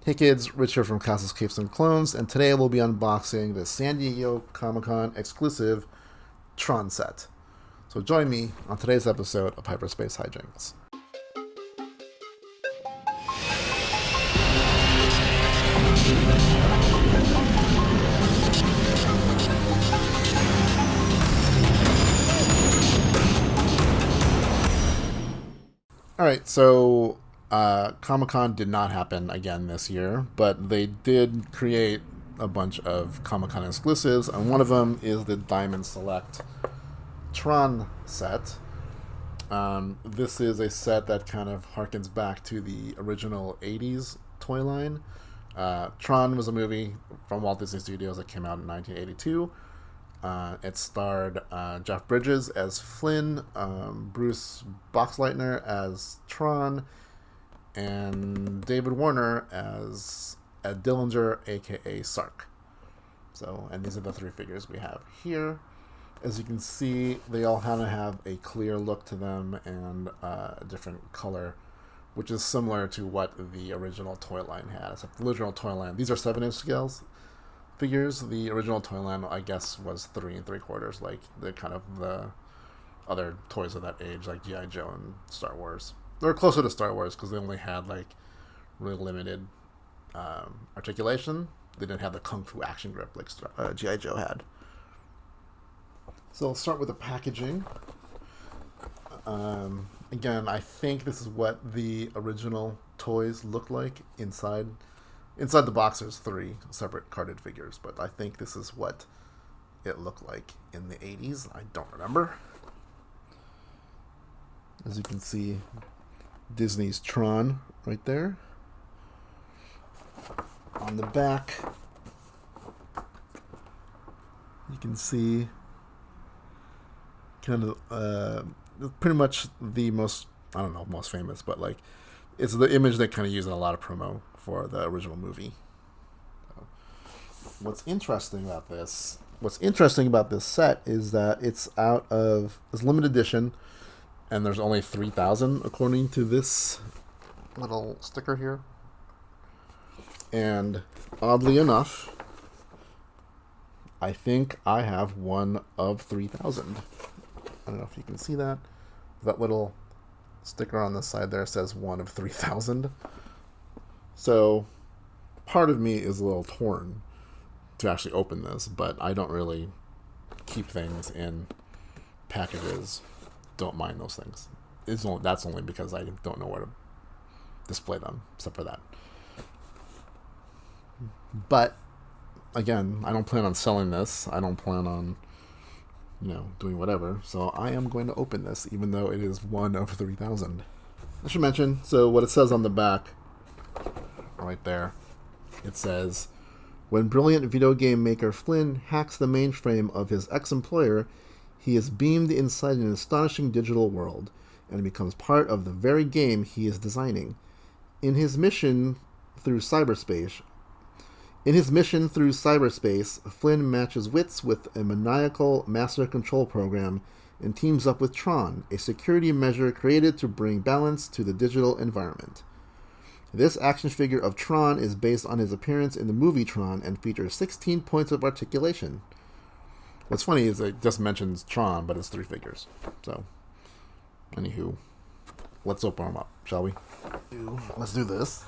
Hey kids, Rich here from Castles, Capes, and Clones, and today we'll be unboxing the San Diego Comic-Con exclusive Tron set. So join me on today's episode of Hyperspace Hijinx. Alright, so Comic-Con did not happen again this year, but they did create a bunch of Comic-Con exclusives, and one of them is the Diamond Select Tron set. This is a set that kind of harkens back to the original 80s toy line. Tron was a movie from Walt Disney Studios that came out in 1982. It starred Jeff Bridges as Flynn, Bruce Boxleitner as Tron, and David Warner as Ed Dillinger, aka Sark. So, and these are the three figures we have here. As you can see, they all kind of have a clear look to them and a different color, which is similar to what the original toy line had. Except the original toy line, these are 7-inch scales figures. The original toy line, I guess, was 3 3/4, like the other toys of that age, like G.I. Joe and Star Wars. They're closer to Star Wars because they only had like really limited articulation. They didn't have the kung fu action grip like G.I. Joe had. So I'll start with the packaging. Again, I think this is what the original toys looked like inside. Inside the box, there's 3 separate carded figures, but I think this is what it looked like in the 80s. I don't remember. As you can see, Disney's Tron right there. On the back, you can see kind of pretty much the most, I don't know, most famous, but like it's the image they kind of use in a lot of promo for the original movie. What's interesting about this set is that it's limited edition, and there's only 3,000 according to this little sticker here. And oddly enough, I think I have one of 3,000. I don't know if you can see that. That little sticker on the side there says 1 of 3,000. So part of me is a little torn to actually open this, but I don't really keep things in packages. Don't mind those things. That's only because I don't know where to display them, except for that. But again, I don't plan on selling this. I don't plan on doing whatever. So I am going to open this, even though it is 1 of 3,000. I should mention, so what it says on the back, right there, it says, when brilliant video game maker Flynn hacks the mainframe of his ex-employer, he is beamed inside an astonishing digital world, and becomes part of the very game he is designing. In his mission through cyberspace, Flynn matches wits with a maniacal master control program and teams up with Tron, a security measure created to bring balance to the digital environment. This action figure of Tron is based on his appearance in the movie Tron and features 16 points of articulation. What's funny is it just mentions Tron, but it's 3 figures. So, anywho, let's open them up, shall we? Let's do this.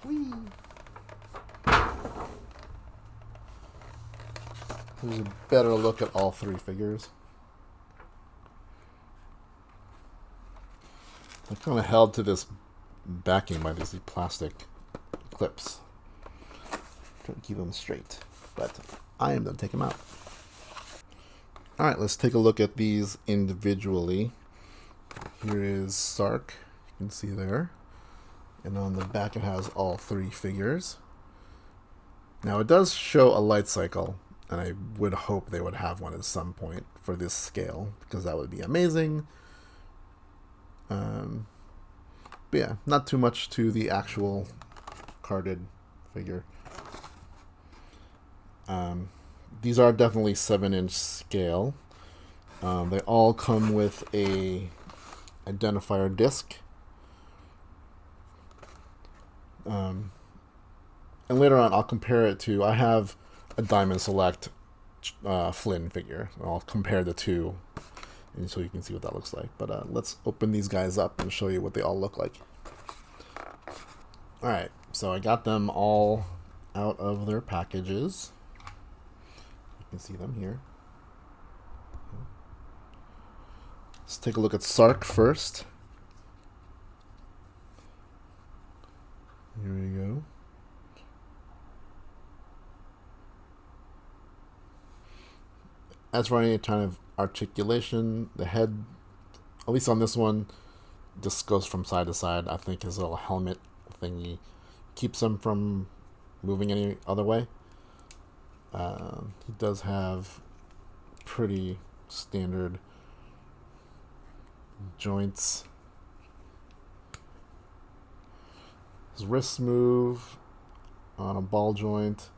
Whee! Here's a better look at all 3 figures. I'm kind of held to this backing by these plastic clips. Trying to keep them straight, but I am going to take them out. Alright, let's take a look at these individually. Here is Sark, you can see there. And on the back it has all 3 figures. Now it does show a light cycle, and I would hope they would have one at some point for this scale, because that would be amazing. But yeah, not too much to the actual carded figure. These are definitely 7-inch scale. They all come with a identifier disc. And later on, I'll compare it to. I have a Diamond Select Flynn figure. I'll compare the two, and so you can see what that looks like. But let's open these guys up and show you what they all look like. All right, so I got them all out of their packages. You can see them here. Let's take a look at Sark first. Here we go. As for any kind of articulation, the head, at least on this one, just goes from side to side. I think his little helmet thingy keeps him from moving any other way. He does have pretty standard joints. His wrists move on a ball joint.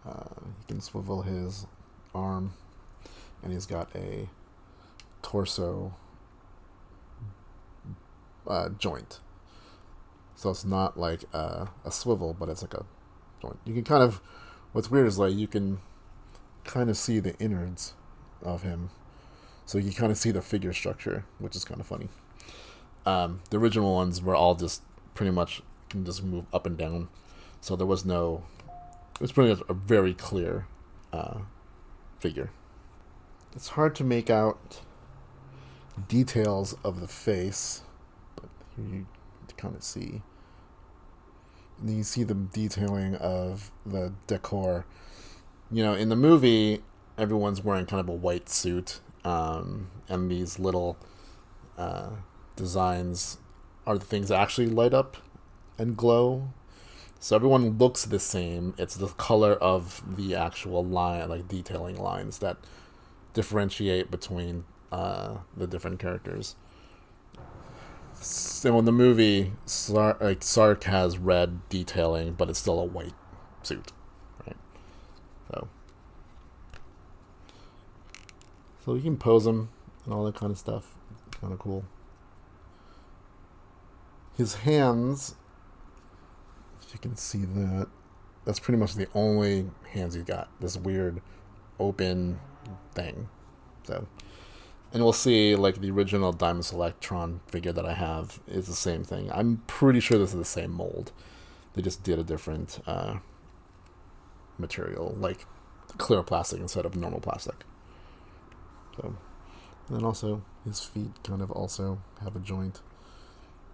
He can swivel his arm, and he's got a torso joint. So it's not like a swivel, but it's like a joint. You can kind of, what's weird is like you can kind of see the innards of him. So you kind of see the figure structure, which is kind of funny. The original ones were all just pretty much can just move up and down. So there was no, it was pretty much a very clear figure. It's hard to make out details of the face, but here you kind of see. And then you see the detailing of the decor. You know, in the movie, everyone's wearing kind of a white suit, and these little designs are the things that actually light up and glow. So everyone looks the same. It's the color of the actual line, like detailing lines that differentiate between the different characters. So in the movie, Sark has red detailing, but it's still a white suit, right? So you can pose him and all that kind of stuff. Kind of cool. His hands, if you can see that, that's pretty much the only hands he's got. This weird open thing. So, and we'll see, like the original Diamond Select Tron figure that I have is the same thing. I'm pretty sure this is the same mold. They just did a different material, like clear plastic instead of normal plastic. So, and then also his feet kind of also have a joint.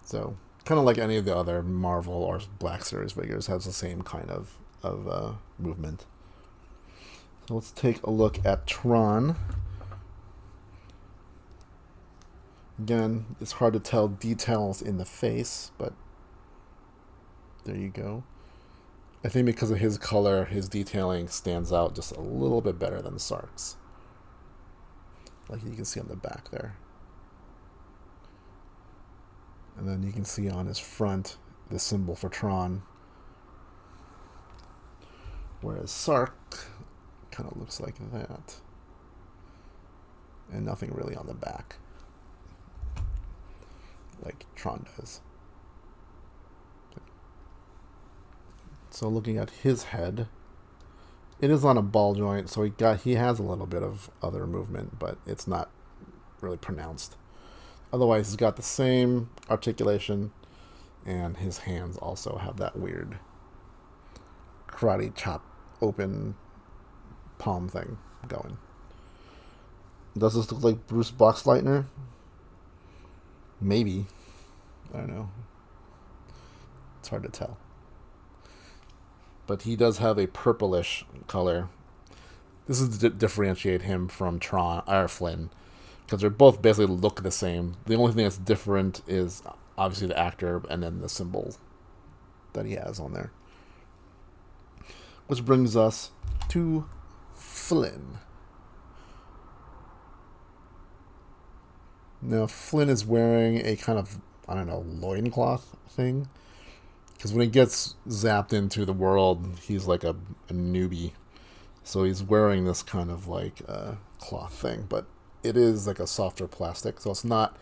So kind of like any of the other Marvel or Black Series figures, has the same kind of movement. So let's take a look at Tron. Again, it's hard to tell details in the face, but there you go. I think because of his color, his detailing stands out just a little bit better than Sark's. Like you can see on the back there. And then you can see on his front the symbol for Tron. Whereas Sark kind of looks like that. And nothing really on the back, like Tron does. So looking at his head, it is on a ball joint, so he has a little bit of other movement, but it's not really pronounced. Otherwise, he's got the same articulation, and his hands also have that weird karate chop open palm thing going. Does this look like Bruce Boxleitner? Maybe. I don't know. It's hard to tell. But he does have a purplish color. This is to differentiate him from Tron or Flynn, because they both basically look the same. The only thing that's different is obviously the actor and then the symbol that he has on there. Which brings us to Flynn. Now, Flynn is wearing a kind of, I don't know, loincloth thing. Because when he gets zapped into the world, he's like a newbie. So he's wearing this kind of like cloth thing. But it is like a softer plastic, so it's not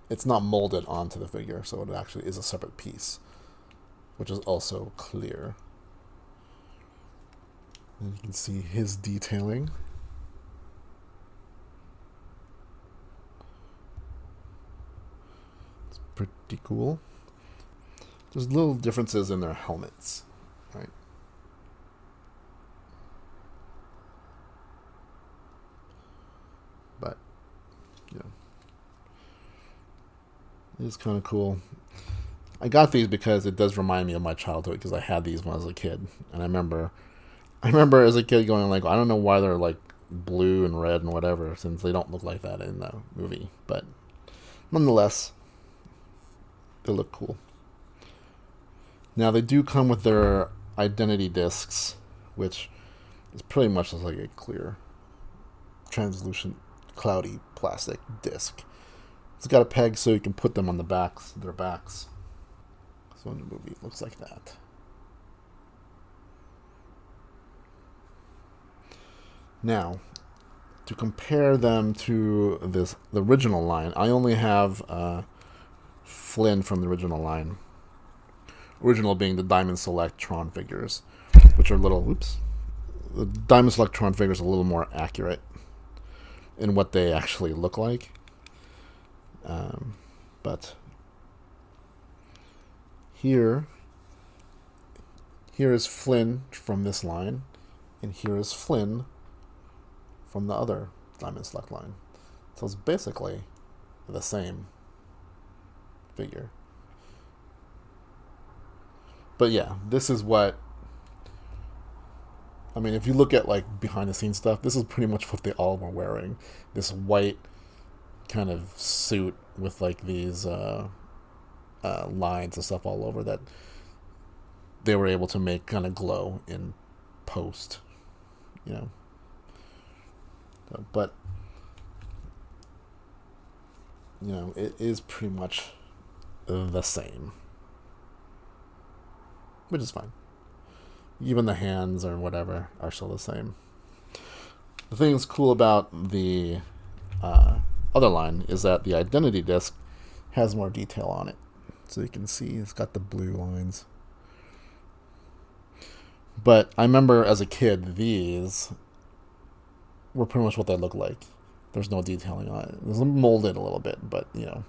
it's not molded onto the figure, so it actually is a separate piece, which is also clear. And you can see his detailing. It's pretty cool. There's little differences in their helmets, right? But, you know, it's kind of cool. I got these because it does remind me of my childhood, because I had these when I was a kid, and I remember as a kid going like, I don't know why they're like blue and red and whatever, since they don't look like that in the movie, but nonetheless, they look cool. Now they do come with their identity discs, which is pretty much just like a clear, translucent, cloudy plastic disc. It's got a peg so you can put them on their backs. So in the movie it looks like that. Now, to compare them to the original line, I only have Flynn from the original line. Original being the Diamond Select Tron figures, which are the Diamond Select Tron figures are a little more accurate in what they actually look like. But here is Flynn from this line, and here is Flynn from the other Diamond Select line. So it's basically the same figure. But yeah, this is what, I mean, if you look at like behind the scenes stuff, this is pretty much what they all were wearing. This white kind of suit with like these lines and stuff all over that they were able to make kind of glow in post, you know. But, you know, it is pretty much the same, which is fine. Even the hands or whatever are still the same. The thing that's cool about the other line is that the identity disc has more detail on it. So you can see it's got the blue lines. But I remember as a kid, these were pretty much what they look like. There's no detailing on it. It's molded a little bit, but, you know,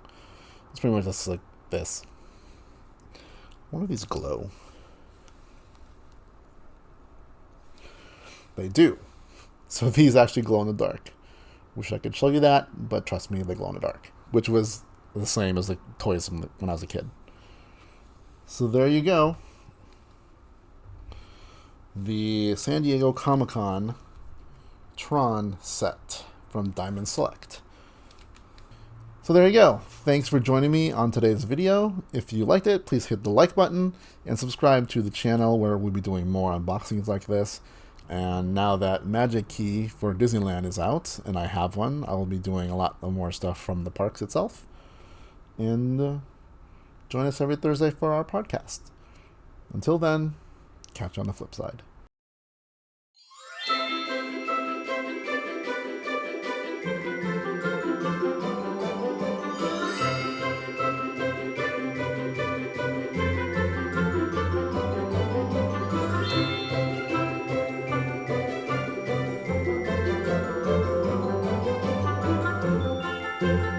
it's pretty much just like this. One of these glow. They do. So these actually glow in the dark. Wish I could show you that, but trust me, they glow in the dark. Which was the same as the toys when I was a kid. So there you go. The San Diego Comic-Con Tron set from Diamond Select. So there you go. Thanks for joining me on today's video. If you liked it, please hit the like button and subscribe to the channel where we'll be doing more unboxings like this. And now that Magic Key for Disneyland is out, and I have one, I will be doing a lot more stuff from the parks itself. And join us every Thursday for our podcast. Until then, catch you on the flip side. Thank you.